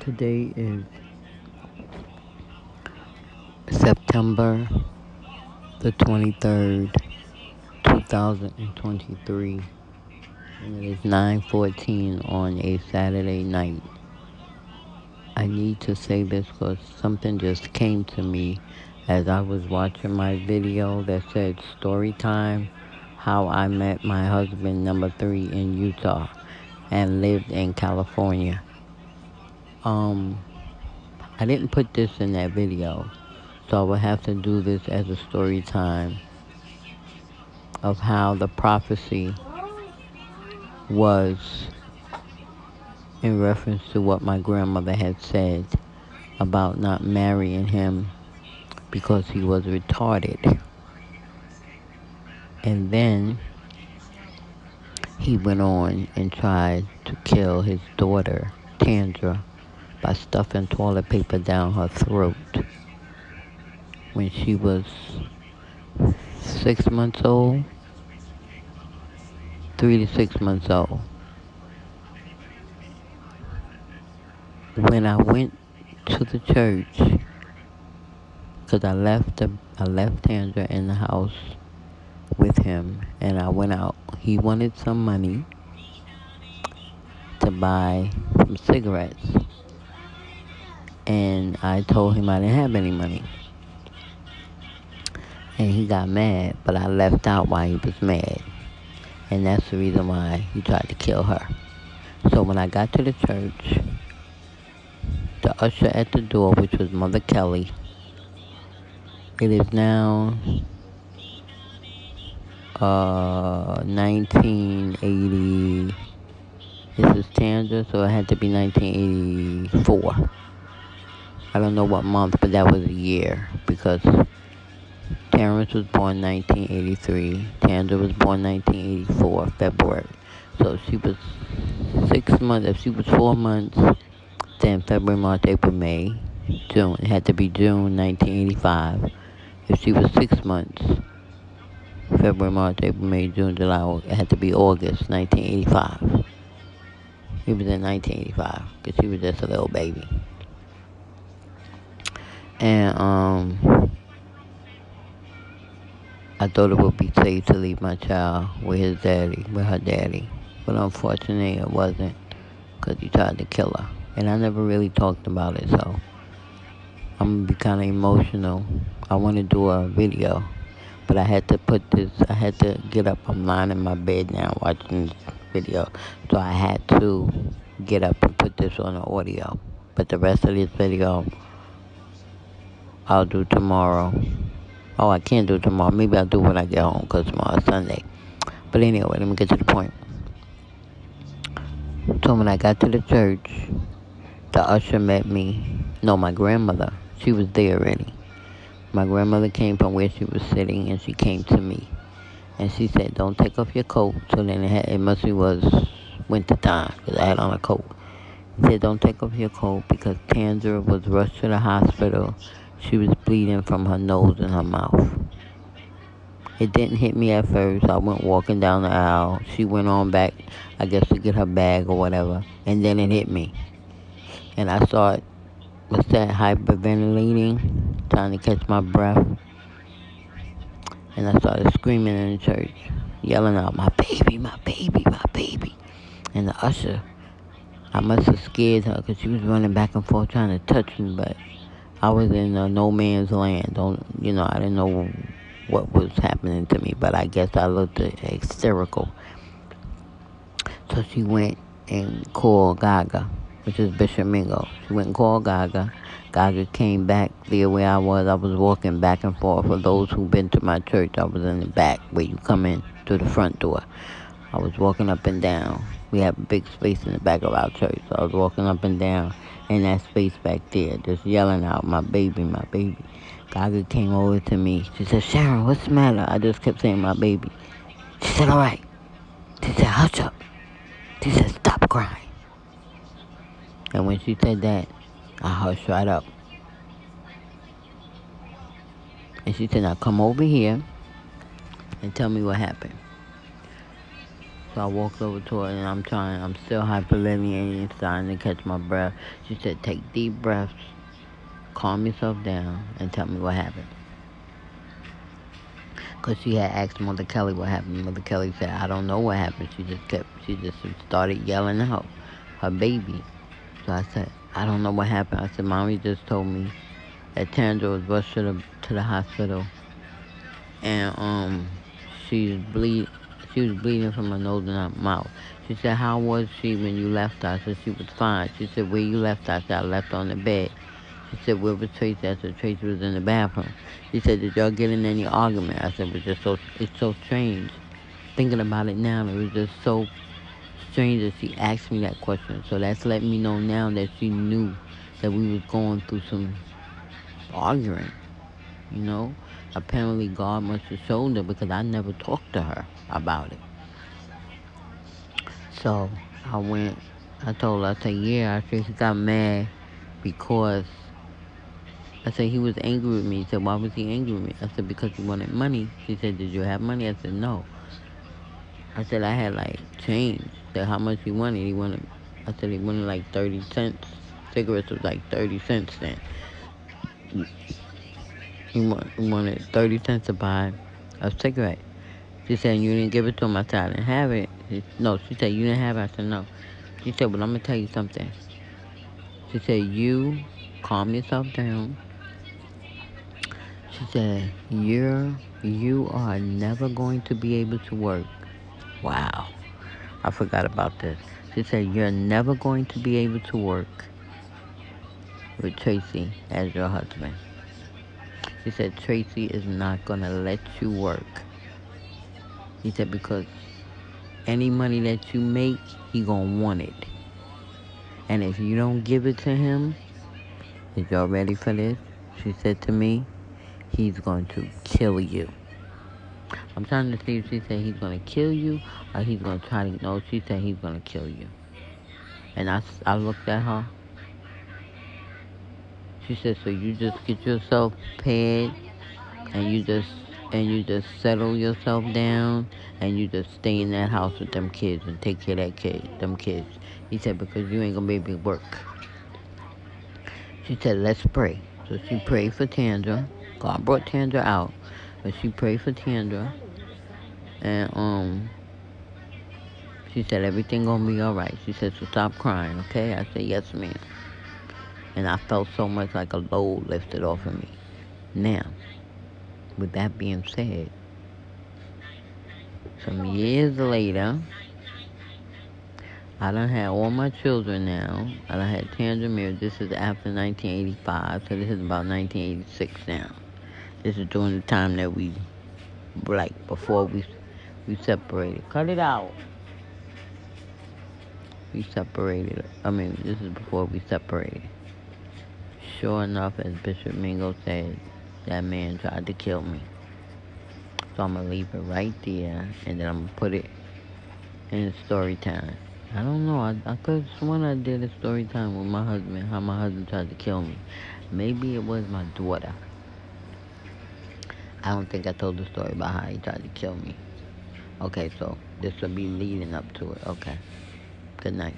Today is September the 23rd, 2023, and it is 9:14 on a Saturday night. I need to say this because something just came to me as I was watching my video that said story time, how I met my husband number 3 in Utah and lived in California. I didn't put this in that video, so I will have to do this as a story time of how the prophecy was in reference to what my grandmother had said about not marrying him because he was retarded. And then he went on and tried to kill his daughter, Tandra, by stuffing toilet paper down her throat when she was 6 months old, 3 to 6 months old. When I went to the church, because I left Tandra in the house with him, and I went out. He wanted some money to buy some cigarettes, and I told him I didn't have any money. And he got mad, but I left out why he was mad. And that's the reason why he tried to kill her. So when I got to the church, the usher at the door, which was Mother Kelly, it is now 1980. This is Tandra, so it had to be 1984. I don't know what month, but that was a year because Terrence was born 1983. Tandra was born 1984, February. So she was 6 months. If she was 4 months, then February, March, April, May, June. It had to be June 1985. If she was 6 months, February, March, April, May, June, July, it had to be August 1985. It was in 1985 because she was just a little baby. And I thought it would be safe to leave my child with her daddy. But unfortunately, it wasn't because he tried to kill her. And I never really talked about it, so I'm going to be kind of emotional. I want to do a video, but I had to get up. I'm lying in my bed now watching this video, so I had to get up and put this on the audio. But the rest of this video, I'll do tomorrow. Oh, I can't do it tomorrow. Maybe I'll do it when I get home because tomorrow's Sunday. But anyway, let me get to the point. So when I got to the church, the usher met me. No, my grandmother. She was there already. My grandmother came from where she was sitting, and she came to me. And she said, don't take off your coat. So then it must be was winter time because I had on a coat. She said, don't take off your coat because Tandra was rushed to the hospital. She was bleeding from her nose and her mouth. It didn't hit me at first. I went walking down the aisle. She went on back, I guess, to get her bag or whatever. And then it hit me. And I started, hyperventilating, trying to catch my breath. And I started screaming in the church, yelling out, my baby, my baby, my baby. And the usher, I must have scared her because she was running back and forth trying to touch me, but I was in no man's land. I didn't know what was happening to me, but I guess I looked hysterical. So she went and called Gaga, which is Bishop Mingo. She went and called Gaga. Gaga came back there where I was. I was walking back and forth. For those who've been to my church, I was in the back where you come in through the front door. I was walking up and down. We have a big space in the back of our church. So I was walking up and down in that space back there, just yelling out, my baby, my baby. Gaga came over to me. She said, Sharon, what's the matter? I just kept saying, my baby. She said, all right. She said, hush up. She said, stop crying. And when she said that, I hushed right up. And she said, now come over here and tell me what happened. So I walked over to her and I'm still hyperventilating, starting to catch my breath. She said, take deep breaths, calm yourself down, and tell me what happened. Because she had asked Mother Kelly what happened. Mother Kelly said, I don't know what happened. She just started yelling out her baby. So I said, I don't know what happened. I said, Mommy just told me that Tandra was rushed to the hospital. And she's bleed. She was bleeding from her nose and her mouth. She said, how was she when you left her? I said, she was fine. She said, where you left her? I said, I left her on the bed. She said, where was Tracy? I said, Tracy was in the bathroom. She said, did y'all get in any argument? I said, it's so strange. Thinking about it now, it was just so strange that she asked me that question. So that's letting me know now that she knew that we was going through some arguing, you know? Apparently God must have showed her because I never talked to her about it. So I told her, I said, yeah, I said he got mad because, I said he was angry with me. He said, why was he angry with me? I said, because he wanted money. She said, did you have money? I said, no. I said, I had like change. I said, how much he wanted? I said, he wanted like 30 cents. Cigarettes was like 30 cents then. He wanted 30 cents to buy a cigarette. She said, you didn't give it to him. I said, I didn't have it. She said, you didn't have it. I said, no. She said, well, I'm going to tell you something. She said, you calm yourself down. She said, you are never going to be able to work. Wow. I forgot about this. She said, you're never going to be able to work with Tracy as your husband. She said, Tracy is not going to let you work. He said, because any money that you make, he going to want it. And if you don't give it to him, is y'all ready for this? She said to me, he's going to kill you. I'm trying to see if she said he's going to kill you or he's going to try to... No, she said he's going to kill you. And I looked at her. She said, so you just get yourself paid and you just settle yourself down and you just stay in that house with them kids and take care of them kids. He said, because you ain't going to be able to work. She said, let's pray. So she prayed for Tandra. God brought Tandra out. But she prayed for Tandra. And she said, everything gonna be all right. She said, so stop crying, okay? I said, yes, ma'am. And I felt so much like a load lifted off of me. Now, with that being said, some years later, I done had all my children now. I done had Tandra Mir. This is after 1985, so this is about 1986 now. This is during the time that we, like, before we separated. Cut it out. We separated. This is before we separated. Sure enough, as Bishop Mingo said, that man tried to kill me. So I'm going to leave it right there, and then I'm going to put it in story time. I don't know. I could have sworn I did a story time with my husband, how my husband tried to kill me. Maybe it was my daughter. I don't think I told the story about how he tried to kill me. Okay, so this will be leading up to it. Okay. Good night.